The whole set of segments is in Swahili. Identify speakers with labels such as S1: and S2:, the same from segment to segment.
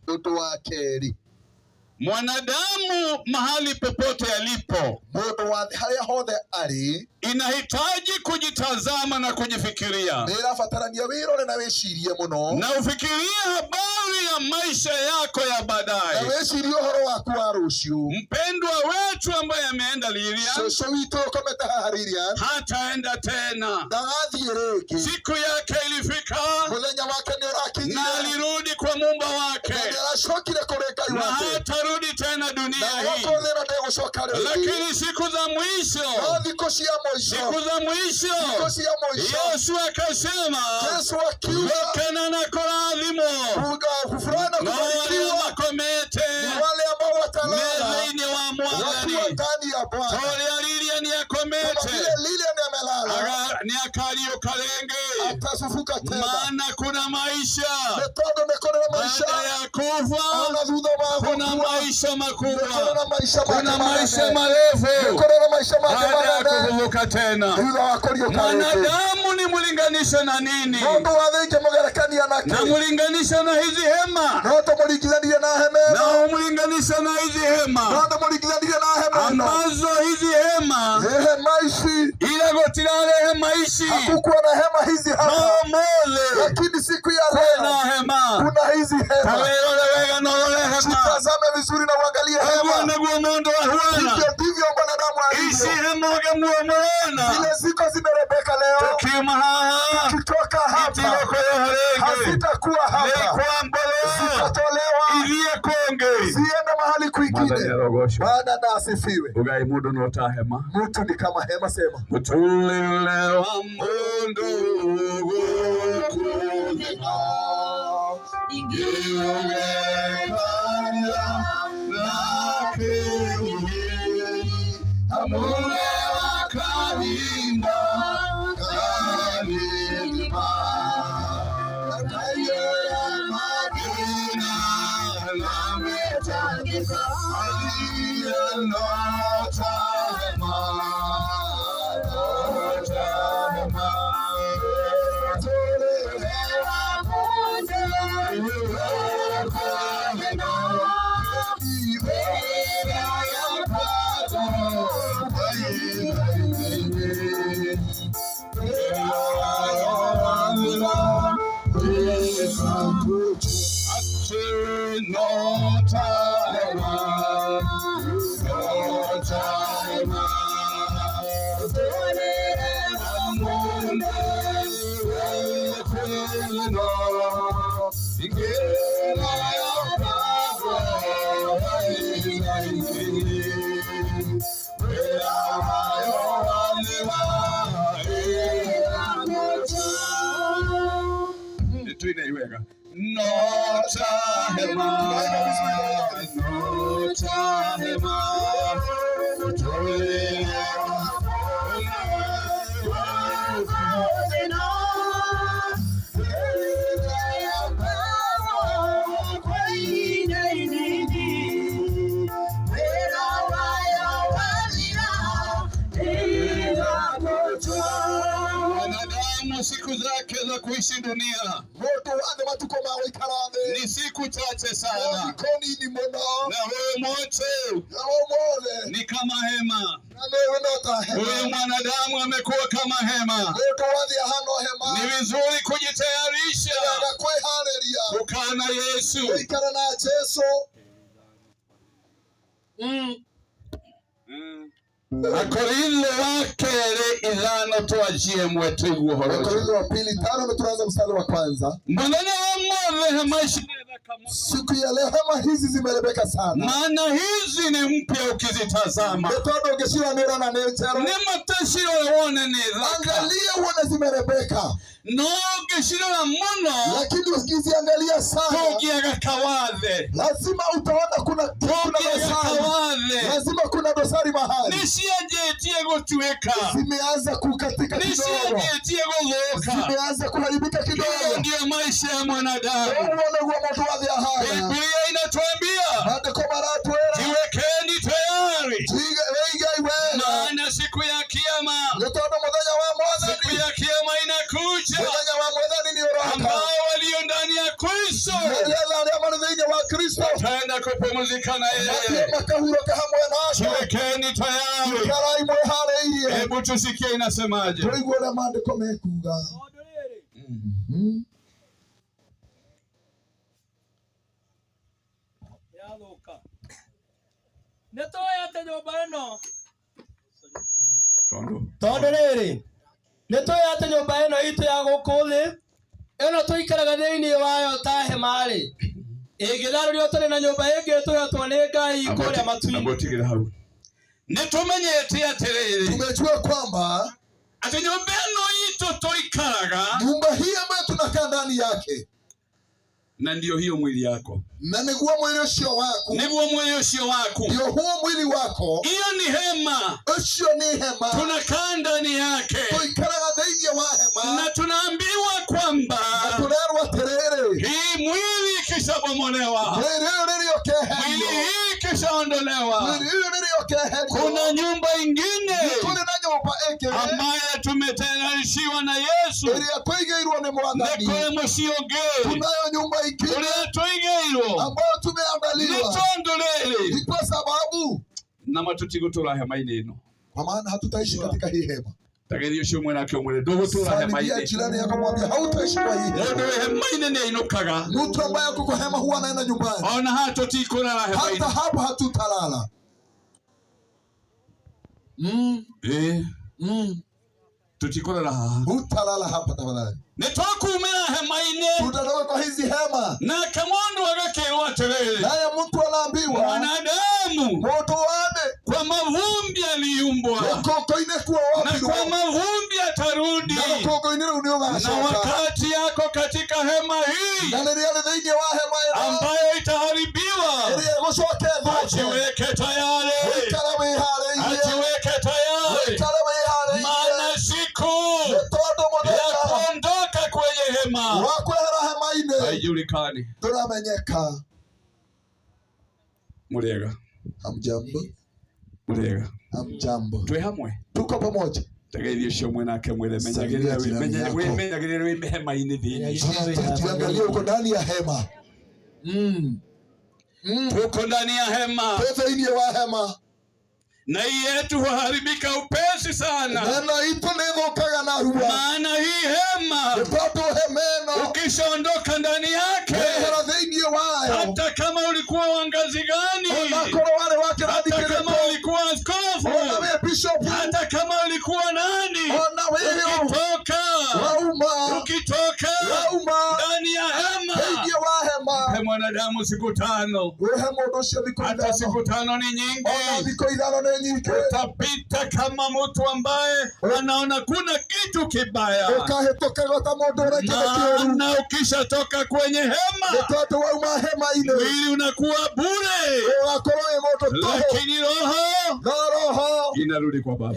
S1: Undu wa keri,
S2: mwanadamu mahali popote alipo,
S1: mundu wathe haria hothe ari,
S2: inahitaji kujitazama na kujifikiria.
S1: Nirabatarania wirore na wicirie muno,
S2: na ufikirie habari ya maisha yako ya baadaye.
S1: Na wicirie uhoro waku wa rucio.
S2: Mpendwa wetu ambaye ameenda Lilian,
S1: Shosho witu ukomete haha Lilian,
S2: hataenda tena.
S1: Ndagathiĩ rĩngĩ.
S2: Siku yake ilifika,
S1: muthenya wake nĩ ũrakinyire,
S2: na alirudi kwa Muumba wake,
S1: na nĩaracokire kũrĩ Ngai
S2: na
S1: wake,
S2: hatarudi tena dunia
S1: na
S2: hii.
S1: gũkũ thĩ ĩno ndĩgũcoka rĩngĩ.
S2: Lakini siku za mwisho,
S1: no thikũ cia mũico,
S2: siku za mwisho,
S1: thikũ cia mũico,
S2: Yesu akasema,
S1: Yesu akiuga,
S2: wekana na kũrathimwo
S1: kufurana
S2: na wale
S1: kubarikiwa
S2: makomete
S1: ni wale ambao watalala
S2: meza-ini wa Mwathani.
S1: wakiwa ndani ya Bwana.
S2: Toria Lilian ya
S1: Kama
S2: komete
S1: vile Lilian amelala,
S2: ni akario kalenge,
S1: atafufuka tena.
S2: maana kuna maisha
S1: Metodo mekone na maisha,
S2: baada ya kufa.
S1: ona thutha wa
S2: Kuna
S1: gũkua,
S2: maisha
S1: mekone
S2: makubwa,
S1: na maisha
S2: kuna maisha
S1: manene,
S2: marefu
S1: mekone na maisha
S2: baada ya
S1: manene,
S2: kufufuka tena.
S1: thutha wa kũriũka rĩngĩ.
S2: Mwanadamu ni mulinganisha na nini?
S1: Mundu wathĩnge mũgerekania nake,
S2: Na mulinganisha na hizi hema,
S1: no tũmũringithanie na hema ĩno,
S2: na umulinganisha na hizi
S1: no
S2: hema
S1: tũmũringithanie na hema ĩno.
S2: ambazo hizi hema
S1: Hema ici,
S2: ila gotirale hema ishi
S1: hakukuwa na hema hizi hapa,
S2: no mole
S1: lakini siku ya
S2: na
S1: leo
S2: hema
S1: kuna hizi hema.
S2: tawelo lewega no le hema
S1: Tazame vizuri na uangalie hema.
S2: na guo mondo wa huana
S1: Hivyo ndivyo mwanadamu
S2: isi
S1: alivyo.
S2: hema ga muona
S1: Zile ziko zimerebeka leo,
S2: kima haha
S1: tukitoka hapa
S2: itiko ya harege
S1: hazitakuwa hapa, zitatolewa
S2: ilie konge
S1: ziende mahali kwingine. Bwana na asifiwe.
S2: ugai mundo no ta hema
S1: Mtu ni kama hema, sema
S2: mutulile wa mundo gukundina ingewekanya nake amune wakalinda kanima nakayo ya madina nametagika aliya notama notama siku zake za kuishi dunia ni siku chache sana, na wewe mote ni kama hema. Huyu mwanadamu amekuwa kama hema. Ni vizuri kujitayarisha kukaa na Yesu. Akorintho wa keri ithano twajie mwetu iguhoro.
S1: Akorintho wa pili 5 tunaanza mstari wa kwanza.
S2: Mbona wamwe hema ishi
S1: siku ya leo hema hizi zimerebeka sana.
S2: Maana hizi ni mpya ukizitazama.
S1: Metodo ungeshira nera na nechero.
S2: Ni matashiro uone ni raka.
S1: Angalia uone zimerebeka.
S2: No ungeshira na muno.
S1: Lakini usiangalia sana.
S2: Togia kawadhe.
S1: Lazima utaona kuna
S2: dosari.
S1: Lazima kuna dosari mahali.
S2: Nishiajetie gotueka.
S1: Zimeanza kukatika kidogo.
S2: Nishiajetie goloka.
S1: Zimeanza kuharibika kidogo.
S2: Ndio maisha ya mwanadamu. Biblia inatuambia jiwekeni tayari, maana siku ya kiyama inakuja. Ambao walio ndani ya Kristo
S1: thĩinĩ wa Kristo
S2: tutaenda kupumzika na yeye.
S1: makahurũka hamwe nake.
S2: Jiwekeni tayari.
S1: Ikarai mwĩharĩirie.
S2: Hebu tusikie inasemaje.
S1: Tũigue ũrĩa maandĩko mekuga.
S3: Tondũ rĩrĩ nĩtũĩ atĩ nyũmba ĩno itũ ya gũkũ thĩ ĩno tũikaraga thĩinĩ wayo ta hema-rĩ, ĩngĩtharũrio tũrĩ na nyũmba ĩngĩ tũhetwo nĩ Ngai kũrĩa matu-inĩ.
S2: Nĩtũmenyete atĩrĩrĩ,
S1: tumejua kwamba
S2: atĩ nyũmba ĩno itũ tũikaraga,
S1: nyumba hii ambayo tunakaa ndani yake,
S2: na ndio hiyo mwili yako,
S1: na niguo mwili ucio waku,
S2: niguo mwili ucio waku,
S1: ndio huo mwili wako.
S2: hiyo ni hema,
S1: Ucio ni hema,
S2: tunakaa ndani yake,
S1: tuikaraga thĩinĩ wa hema,
S2: na tunaambiwa kwamba
S1: turerwo atĩrĩrĩ,
S2: hii mwili ikishabomolewa,
S1: mwili ũyũ rĩrĩa
S2: mwili
S1: ũkeherio,
S2: hii ikishaondolewa,
S1: mwili ũyũ rĩrĩa ũkeherio,
S2: kuna nyumba ingine
S1: tũrĩ na nyũmba ĩngĩ
S2: ambayo tumetayarishiwa na Yesu,
S1: ĩrĩa twĩigĩirwo nĩ Mwathani.
S2: nekole mũciongei,
S1: Tunayo nyumba ingine
S2: ũrĩa tũigĩirwo
S1: ambayo tumeandaliwa,
S2: nĩtondũ
S1: ni kwa sababu
S2: na matutigotura hema-inĩ ĩno.
S1: kwa maana hatutaishi katika hii hema.
S2: Tageria ucio mwenake umwire ndũgũtũra
S1: Salimia
S2: hema-inĩ.
S1: jirani yako, mwambie hautaishi kwa hii hema.
S2: Mũndũ wĩ hema-inĩ nĩainũkaga,
S1: Mtu ambaye yuko kwa hema huwa anaenda nyumbani.
S2: ona haha tũtikũrara
S1: Hata
S2: hema-inĩ.
S1: hapo hatutalala.
S2: Tutikũrara haha,
S1: Hutalala hapa tafadhali.
S2: nĩtwakumĩra hema-inĩ,
S1: Tutatoka kwa hizi hema.
S2: nake mũndũ agakĩrwo atĩrĩrĩ,
S1: Naye mtu anaambiwa
S2: mwanadamu
S1: moto wade
S2: kwa mavumbi aliumbwa,
S1: ukoko-inĩ kuo
S2: na
S1: wapirwo,
S2: kwa mavumbi atarudi,
S1: na ukoko-inĩ rĩu
S2: na
S1: nĩũgacoka.
S2: wakati yako katika hema hii
S1: Na rĩrĩa rĩ thĩinĩ wa hema ĩno
S2: ambayo itaharibiwa,
S1: ĩrĩa ĩgũcoka ĩthũke,
S2: ajiweke tayari,
S1: ũikare wĩharĩirie,
S2: ajiweke tayari,
S1: ũikare wĩharĩirie,
S2: maana siku
S1: nĩ tondũ
S2: ya
S1: mũthenya
S2: kuondoka kwenye hema
S1: wa kwehera hema-inĩ
S2: haijulikani.
S1: ndũramenyeka.
S2: Mũrĩega,
S1: Hamjambo,
S2: mũrĩega,
S1: hamjambo,
S2: twĩ hamwe.
S1: tuko pamoja.
S2: Tegeithia ũcio mwenake mwĩre menyagĩrĩra wĩ hema-inĩ thĩinĩ.
S1: Tuangalie uko ndani ya hema.
S2: Tuko ndani ya hema,
S1: Tuko thĩinĩ wa hema.
S2: na hii yetu huharibika upesi sana,
S1: Hema itu nĩthũkaga narua.
S2: maana hii hema
S1: Nĩ tondũ hema ĩno
S2: ukishaondoka ndani yake,
S1: wehera thĩinĩ wayo,
S2: hata kama ulikuwa wa ngazi gani,
S1: onakorwo warĩ wa kĩrathi
S2: hata kama
S1: kĩrĩkũ,
S2: ulikuwa askofu,
S1: ona wĩ bishop,
S2: hata kama ulikuwa nani,
S1: ona wĩ
S2: ukitoka
S1: wauma
S2: ndani ya hema,
S1: thĩinĩ wa hema,
S2: he mwanadamu siku 5,
S1: wĩhe mũndũ ũcio thikũ
S2: hata
S1: ithano,
S2: siku 5 ni
S1: ona
S2: nyingi.
S1: thikũ ithano nĩ nyingĩ.
S2: Utapita kama mtu ambaye anaona kuna kitu kibaya,
S1: Ũkahĩtũkaga ta mũndũ ũrekire kĩũru,
S2: na ukishatoka kwenye
S1: nĩ
S2: hema,
S1: tondũ wauma hema-inĩ
S2: mwili unakuwa bure,
S1: ũgakorwo wĩ mũndũ tũhũ,
S2: lakini roho
S1: no roho
S2: inarudi kwa Baba.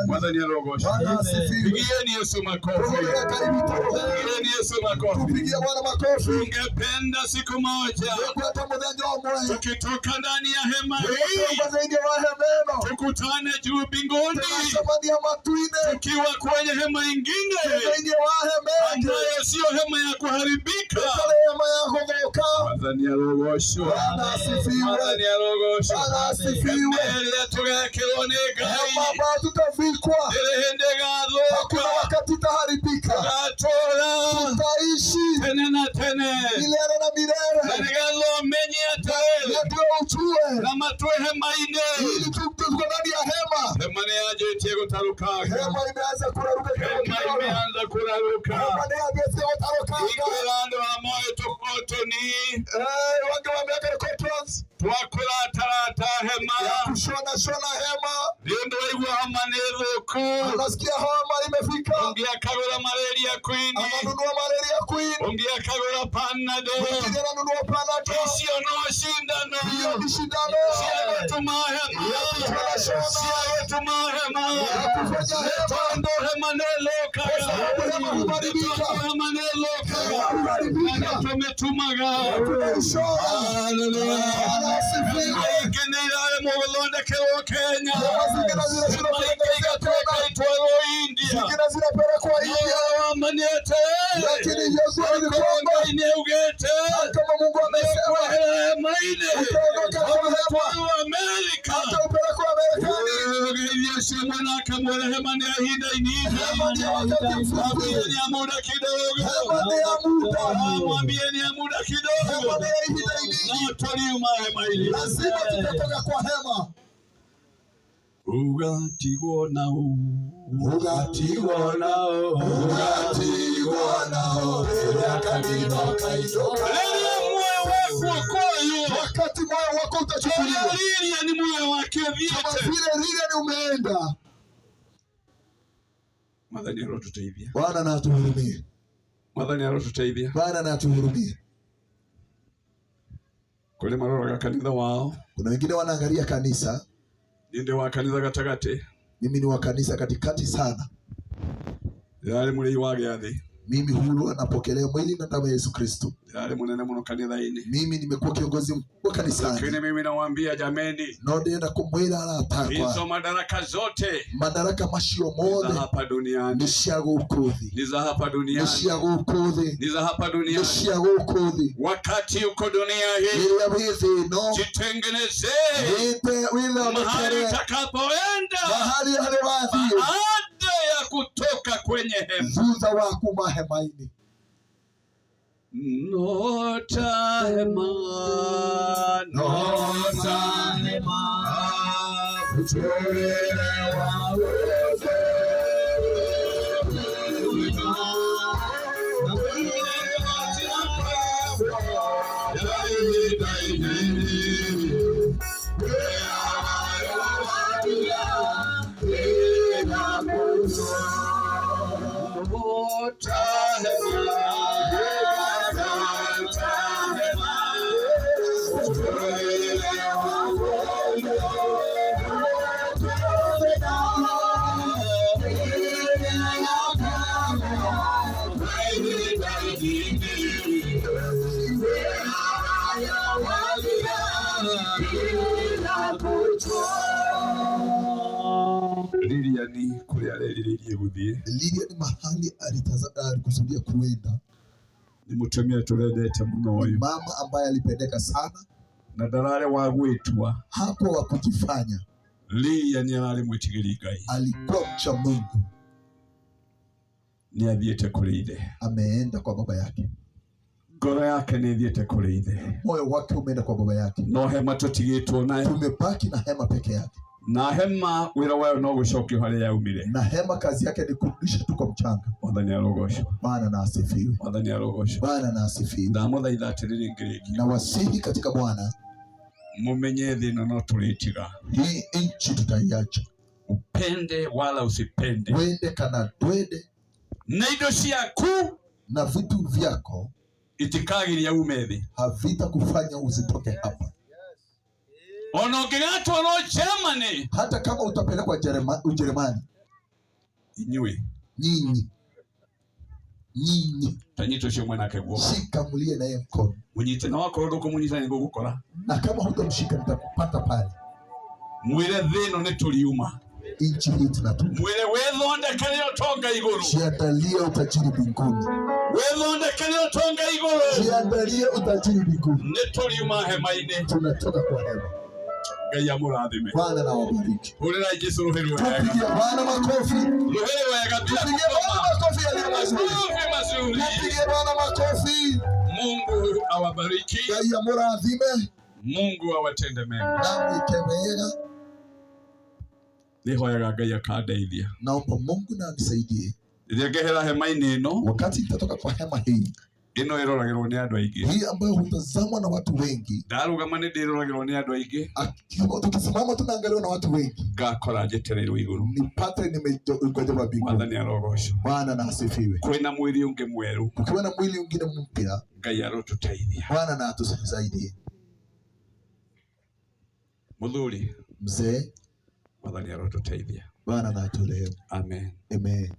S2: Mwathani arogosha.
S1: Bwana asifiwe.
S2: Pigieni Yesu makofi.
S1: Tuongee karibu tuongee.
S2: Pigieni Yesu makofi.
S1: Tupigie Bwana makofi.
S2: Ungependa siku moja
S1: Kwenda mũthenya ũmwe
S2: tukitoka ndani ya hema hii
S1: twĩgũka thĩinĩ wa hema ĩno,
S2: tukutane juu mbinguni,
S1: tũgacemania matu-inĩ
S2: tukiwa kwenye hema ingine
S1: thĩinĩ wa hema ĩngĩ
S2: ambayo sio hema ya kuharibika.
S1: ĩtarĩ hema ya gũthũka.
S2: Mwathani arogoshwa.
S1: Bwana asifiwe.
S2: Mwathani arogoshwa.
S1: Bwana asifiwe.
S2: Hema ĩrĩa tũgekĩrwo nĩ
S1: Hema
S2: Ngai
S1: ambayo tutavikwa,
S2: ndĩrĩ hĩndĩ ĩgathũka,
S1: hakuna wakati itaharibika,
S2: tũgatũũra
S1: tutaishi
S2: tene na tene,
S1: milele na
S2: na
S1: milele.
S2: nĩgetha ũmenye atĩ
S1: Na ndio ujue
S2: nama twĩ hema-inĩ,
S1: ili tuko ndani ya hema.
S2: hema nĩyanjĩtie gũtarũkanga,
S1: Hema imeanza kuraruka
S2: hema
S1: kidogo.
S2: imeanza kũrarũka.
S1: Hema nĩyambĩtie gũtarũkanga.
S2: Ingĩra andũ a moyo tũkotoni
S1: Wange wameweka records
S2: twakũratarata hema,
S1: ya kushona hema.
S2: nĩũndũ waigua homa nĩ thũku,
S1: Unasikia homa imefika,
S2: ũngĩakagũra malaria queen,
S1: ananunua malaria queen,
S2: ũngĩakagũra panado,
S1: mwingine ananunua panadol.
S2: icio no cindano
S1: Hiyo ni shindano
S2: cia gũtũma hema, cia gũtũma hema,
S1: kufanya
S2: nĩ
S1: hema
S2: tondũ hema nĩ thũkaga,
S1: hema hubadilika.
S2: tondũ hema nĩ thũkaga,
S1: Hubadilika.
S2: na tũmĩtumaga.
S1: Tunaishona.
S2: Hallelujah.
S1: Bwana asifiwe.
S2: Ingĩ nĩ iraremwo gũthondekerwo Kenya,
S1: Hema zingine zinashindwa
S2: hema ingĩ igatuĩka itwarwo India,
S1: zingine zinapelekwa India,
S2: wamanĩte
S1: lakini Yesu
S2: korwo
S1: alikwamba
S2: Ngai nĩaugĩte
S1: kama Mungu
S2: ine.
S1: Utaondoka kwa hema.
S2: Amerika.
S1: Hata upelekwa Marekani.
S2: Yesu mwana kamwele hema ni ahida inini.
S1: Hema ni wakati mfupi.
S2: Mwambie ni ya muda kidogo.
S1: Hema ni ya muda.
S2: Mwambie ni ya muda kidogo.
S1: Hema ni ya ahida inini.
S2: Na tuliuma hema ili.
S1: Lazima tutatoka kwa hema.
S2: Ugatigwo nao.
S1: Ugatigwo nao. Ugatigwo nao. Kanisa kaidoka. Wakati moyo wako utachukuliwa.
S2: Lilia ni moyo wake vyote.
S1: Kama vile Lilia ni umeenda.
S2: Mwadhani ya roho tutaibia.
S1: Bwana na atuhurumie.
S2: Mwadhani ya roho tutaibia.
S1: Bwana na atuhurumie.
S2: Kule maroro ya kanisa wao.
S1: Kuna wengine wanaangalia kanisa.
S2: Ninde wa kanisa katakati.
S1: Mimi ni wa kanisa katikati sana.
S2: Yale muli wage ade.
S1: Mimi hulu anapokelewa mwili na damu ya Yesu Kristo.
S2: Yale munene muno kanisa ini.
S1: Mimi nimekuwa kiongozi mkuu kanisani.
S2: Lakini mimi nawaambia jameni.
S1: Nodienda kumwela alatakwa.
S2: Hizo madaraka zote.
S1: Madaraka mashio mode.
S2: Ni za hapa duniani.
S1: Nishiago ukudhi.
S2: Ni za hapa duniani.
S1: Nishiago ukudhi.
S2: Ni za hapa duniani.
S1: Nishiago ukudhi.
S2: Wakati uko dunia hii.
S1: Niliabithi no.
S2: Jitengeneze.
S1: Mahali
S2: utakapoenda.
S1: Mahali halewazi.
S2: Baada ya kutoka kwenye hema.
S1: Zuza waku mahemaini.
S2: Nota hema. Nota hema. Kutolewa wote. Lilia ni kule alililie guthie.
S1: Lilia ni mahali alikusudia kuenda.
S2: Ni mutumia tuledete muno uyu.
S1: Mama ambaye alipendeka sana
S2: na darare wa gwitwa.
S1: Hapo wa kujifanya.
S2: Lilia ni alali mwitigiri Ngai.
S1: Alikuwa mcha Mungu.
S2: Ni athiete kuri ithe.
S1: Ameenda kwa baba yake.
S2: Ngoro yake ni athiete kuri ithe.
S1: Moyo wake umeenda kwa baba yake.
S2: No hema tutigitwo nayo.
S1: Tumebaki na hema peke yake.
S2: Na hema wira wayo no gucokio haria yaumire.
S1: Na hema kazi yake ni kurudisha tu kwa mchanga.
S2: Mwathani arogocwo.
S1: Bwana na asifiwe.
S2: Mwathani arogocwo.
S1: Bwana na asifiwe.
S2: Ndamuthaitha atiriri ngiriki.
S1: Na wasihi katika Bwana.
S2: Mumenye thina no turitiga.
S1: Hii nchi tutaiacha.
S2: Upende wala usipende.
S1: Wende kana twende.
S2: Na indo ciaku
S1: na vitu vyako
S2: itikagiria umethi.
S1: Havita kufanya uzitoke hapa.
S2: Ono ngigatwaro Germany.
S1: Hata kama utapelekwa Ujerumani.
S2: Inywe.
S1: Nyinyi.
S2: Tanyito cio mwana kegwo.
S1: Shika mulie na yeye mkono.
S2: Munyite na wako ndo kumunyita ngo gukora.
S1: Na kama hutamshika nitakupata pale.
S2: Mwire thino ni tuliuma.
S1: Inchi hii tunatuma.
S2: Mwire wethondeka leo tonga iguru.
S1: Jiandalie utajiri mbinguni.
S2: Wethondeka leo tonga iguru.
S1: Jiandalie utajiri mbinguni.
S2: Ni tuliuma hema-ini.
S1: Tunatoka kwa hema.
S2: Ngai amurathime.
S1: Bwana na wabariki.
S2: Hurira Yesu ruheri wega.
S1: Tupigie Bwana makofi.
S2: Ruheri wega.
S1: Tupigie Bwana makofi mazuri. Tupigie Bwana makofi.
S2: Mungu awabariki.
S1: Ngai amurathime.
S2: Mungu awatende mema.
S1: Na ikemega.
S2: Nihoyaga Ngai akandeithia.
S1: Naomba Mungu na anisaidie.
S2: Rĩrĩa ngehera hema-inĩ ĩno,
S1: wakati nitatoka kwa hema hii,
S2: ĩno ĩroragĩrwo nĩ andũ aingĩ.
S1: Hii ambayo hutazamwa na watu wengi.
S2: Ndarũgama nĩ ndĩroragĩrwo nĩ andũ aingĩ.
S1: Tukisimama tunaangaliwa na watu wengi.
S2: Ngakora njetereirwo igũrũ.
S1: Nipate nimegojewa mbinguni.
S2: Mwathani arogocwo.
S1: Bwana na asifiwe.
S2: Kwĩna mwĩrĩ ũngĩ mwerũ.
S1: Kukiwa na mwili mwingine mpya,
S2: Ngai arotũteithia.
S1: Bwana na atusaidie.
S2: Mũthuri.
S1: Mzee.
S2: Mwathani arotũteithia.
S1: Bwana na atulehemu.
S2: Amen.
S1: Amen.